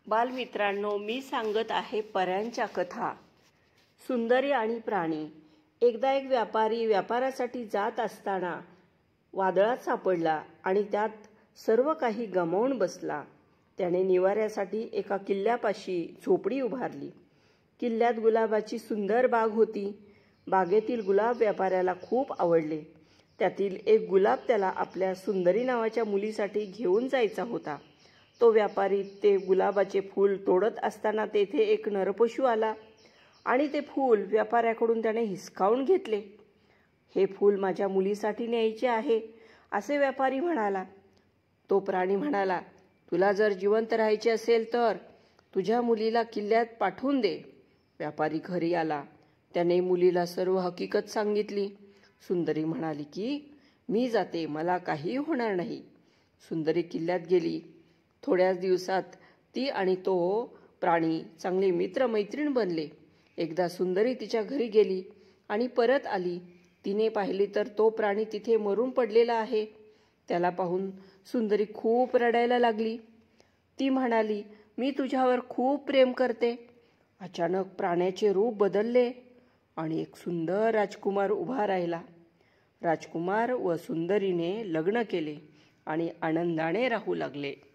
बालमित्रांनो, मी सांगत आहे पऱ्यांच्या कथा. सुंदरी आणि प्राणी. एकदा एक व्यापारी व्यापारासाठी जात असताना वादळात सापडला आणि त्यात सर्व काही गमावून बसला. त्याने निवाऱ्यासाठी एका किल्ल्यापाशी झोपडी उभारली. किल्ल्यात गुलाबाची सुंदर बाग होती. बागेतील गुलाब व्यापाऱ्याला खूप आवडले. त्यातील एक गुलाब त्याला आपल्या सुंदरी नावाच्या मुलीसाठी घेऊन जायचा होता. तो व्यापारी ते गुलाबाचे फूल तोडत असताना तेथे एक नरपशु आला आणि ते फूल व्यापाऱ्याकडून त्याने हिसकावून घेतले. हे फूल माझ्या मुलीसाठी न्यायचे आहे, असे व्यापारी म्हणाला. तो प्राणी म्हणाला, तुला जर जिवंत राहायचे असेल तर तुझ्या मुलीला किल्ल्यात पाठवून दे. व्यापारी घरी आला. त्याने मुलीला सर्व हकीकत सांगितली. सुंदरी म्हणाली की मी जाते, मला काही होणार नाही. सुंदरी किल्ल्यात गेली. थोड्याच दिवसात ती आणि तो प्राणी चांगले मित्रमैत्रीण बनले. एकदा सुंदरी तिच्या घरी गेली आणि परत आली. तिने पाहिले तर तो प्राणी तिथे मरून पडलेला आहे. त्याला पाहून सुंदरी खूप रडायला लागली. ती म्हणाली, मी तुझ्यावर खूप प्रेम करते. अचानक प्राण्याचे रूप बदलले आणि एक सुंदर राजकुमार उभा राहिला. राजकुमार व सुंदरीने लग्न केले आणि आनंदाने राहू लागले.